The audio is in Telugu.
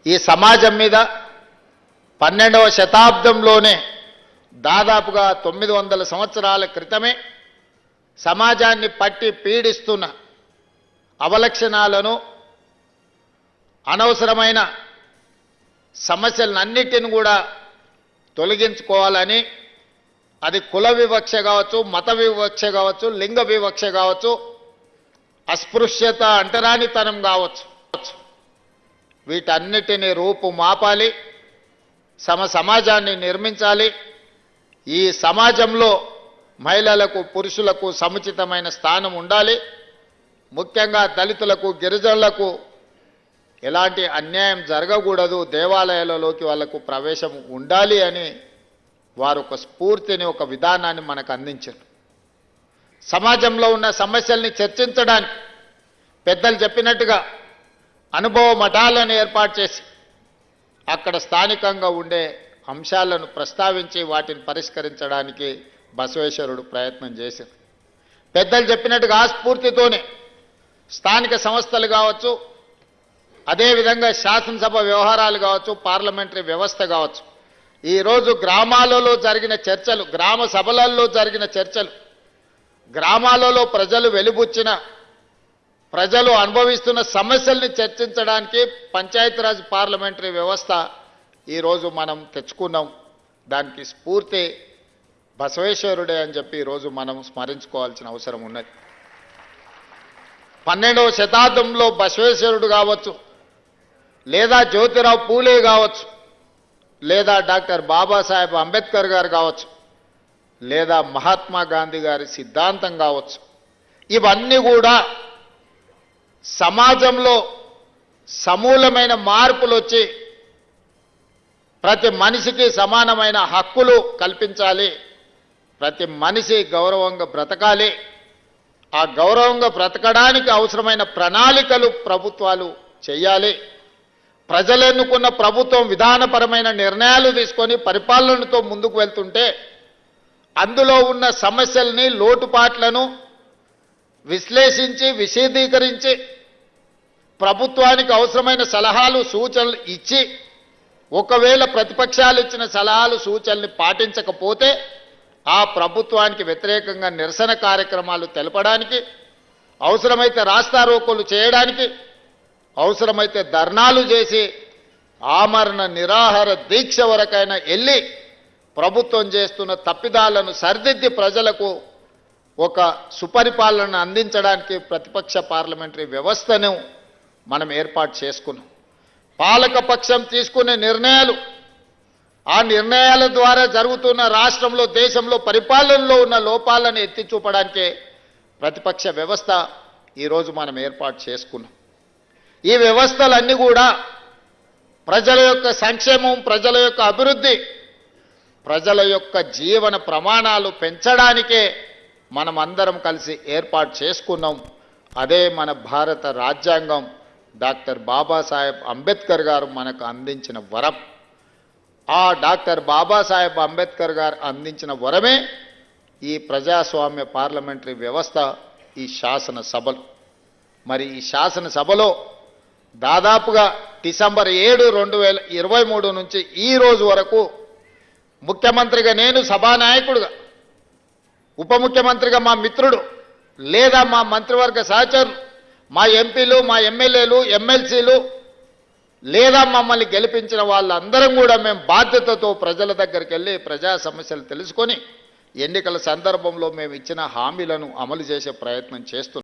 ఈ సమాజం మీద 12వ శతాబ్దంలోనే దాదాపుగా 900 సంవత్సరాల క్రితమే సమాజాన్ని పట్టి పీడిస్తున్న అవలక్షణాలను అనవసరమైన సమస్యలన్నిటిని కూడా తొలగించుకోవాలని అది కుల వివక్ష కావచ్చు, మత వివక్ష కావచ్చు, లింగ వివక్ష కావచ్చు, అస్పృశ్యత అంటరానితనం కావచ్చు, వీటన్నిటిని రూపుమాపాలి, సమాజాన్ని నిర్మించాలి. ఈ సమాజంలో మహిళలకు పురుషులకు సముచితమైన స్థానం ఉండాలి. ముఖ్యంగా దళితులకు గిరిజనులకు ఎలాంటి అన్యాయం జరగకూడదు, దేవాలయాలలోకి వాళ్లకు ప్రవేశం ఉండాలి అని వారు ఒక స్ఫూర్తిని, ఒక విధానాన్ని మనకు అందించారు. సమాజంలో ఉన్న సమస్యల్ని చర్చించడానికి పెద్దలు చెప్పినట్టుగా అనుభవ మఠాలను ఏర్పాటు చేసి అక్కడ స్థానికంగా ఉండే అంశాలను ప్రస్తావించి వాటిని పరిష్కరించడానికి బసవేశ్వరుడు ప్రయత్నం చేశారు. పెద్దలు చెప్పినట్టుగా ఆ స్ఫూర్తితోనే స్థానిక సంస్థలు కావచ్చు, అదేవిధంగా శాసనసభ వ్యవహారాలు కావచ్చు, పార్లమెంటరీ వ్యవస్థ కావచ్చు, ఈరోజు గ్రామాలలో జరిగిన చర్చలు, గ్రామ సభలలో జరిగిన చర్చలు, గ్రామాలలో ప్రజలు వెలుబుచ్చిన, ప్రజలు అనుభవిస్తున్న సమస్యల్ని చర్చించడానికి పంచాయతీరాజ్ పార్లమెంటరీ వ్యవస్థ ఈరోజు మనం తెచ్చుకున్నాం. దానికి స్ఫూర్తి బసవేశ్వరుడే అని చెప్పి ఈరోజు మనం స్మరించుకోవాల్సిన అవసరం ఉన్నది. 12వ శతాబ్దంలో బసవేశ్వరుడు కావచ్చు, లేదా జ్యోతిరావు పూలే కావచ్చు, లేదా డాక్టర్ బాబాసాహెబ్ అంబేద్కర్ గారు కావచ్చు, లేదా మహాత్మా గాంధీ గారి సిద్ధాంతం కావచ్చు, ఇవన్నీ కూడా సమాజంలో సమూలమైన మార్పులు వచ్చి ప్రతి మనిషికి సమానమైన హక్కులు కల్పించాలి, ప్రతి మనిషి గౌరవంగా బ్రతకాలి. ఆ గౌరవంగా బ్రతకడానికి అవసరమైన ప్రణాళికలు ప్రభుత్వాలు చేయాలి. ప్రజలు ఎన్నుకున్న ప్రభుత్వం విధానపరమైన నిర్ణయాలు తీసుకొని పరిపాలనతో ముందుకు వెళ్తుంటే అందులో ఉన్న సమస్యల్ని, లోటుపాట్లను విశ్లేషించి విశదీకరించి ప్రభుత్వానికి అవసరమైన సలహాలు సూచనలు ఇచ్చి, ఒకవేళ ప్రతిపక్షాలు ఇచ్చిన సలహాలు సూచనల్ని పాటించకపోతే ఆ ప్రభుత్వానికి వ్యతిరేకంగా నిరసన కార్యక్రమాలు తెలపడానికి, అవసరమైతే రాస్తారోకోలు చేయడానికి, అవసరమైతే ధర్నాలు చేసి ఆమరణ నిరాహార దీక్ష వరకైనా వెళ్ళి ప్రభుత్వం చేస్తున్న తప్పిదాలను సరిదిద్ది ప్రజలకు ఒక సుపరిపాలన అందించడానికి ప్రతిపక్ష పార్లమెంటరీ వ్యవస్థను మనం ఏర్పాటు చేసుకున్నాం. పాలకపక్షం తీసుకునే నిర్ణయాలు, ఆ నిర్ణయాల ద్వారా జరుగుతున్న రాష్ట్రంలో, దేశంలో పరిపాలనలో ఉన్న లోపాలను ఎత్తి చూపడానికే ప్రతిపక్ష వ్యవస్థ ఈరోజు మనం ఏర్పాటు చేసుకున్నాం. ఈ వ్యవస్థలన్నీ కూడా ప్రజల యొక్క సంక్షేమం, ప్రజల యొక్క అభివృద్ధి, ప్రజల యొక్క జీవన ప్రమాణాలు పెంచడానికే మనం అందరం కలిసి ఏర్పాటు చేసుకున్నాం. అదే మన భారత రాజ్యాంగం, డాక్టర్ బాబాసాహెబ్ అంబేద్కర్ గారు మనకు అందించిన వరం. ఆ డాక్టర్ బాబాసాహెబ్ అంబేద్కర్ గారు అందించిన వరమే ఈ ప్రజాస్వామ్య పార్లమెంటరీ వ్యవస్థ, ఈ శాసనసభలు. మరి ఈ శాసనసభలో దాదాపుగా డిసెంబర్ 7, 2023 నుంచి ఈ రోజు వరకు ముఖ్యమంత్రిగా నేను, సభానాయకుడుగా, ఉప ముఖ్యమంత్రిగా మా మిత్రుడు లేదా మా మంత్రివర్గ సహచరులు, మా ఎంపీలు, మా ఎమ్మెల్యేలు, ఎమ్మెల్సీలు, లేదా మమ్మల్ని గెలిపించిన వాళ్ళందరం కూడా మేము బాధ్యతతో ప్రజల దగ్గరికి వెళ్ళి ప్రజా సమస్యలు తెలుసుకొని ఎన్నికల సందర్భంలో మేము ఇచ్చిన హామీలను అమలు చేసే ప్రయత్నం చేస్తున్నాం.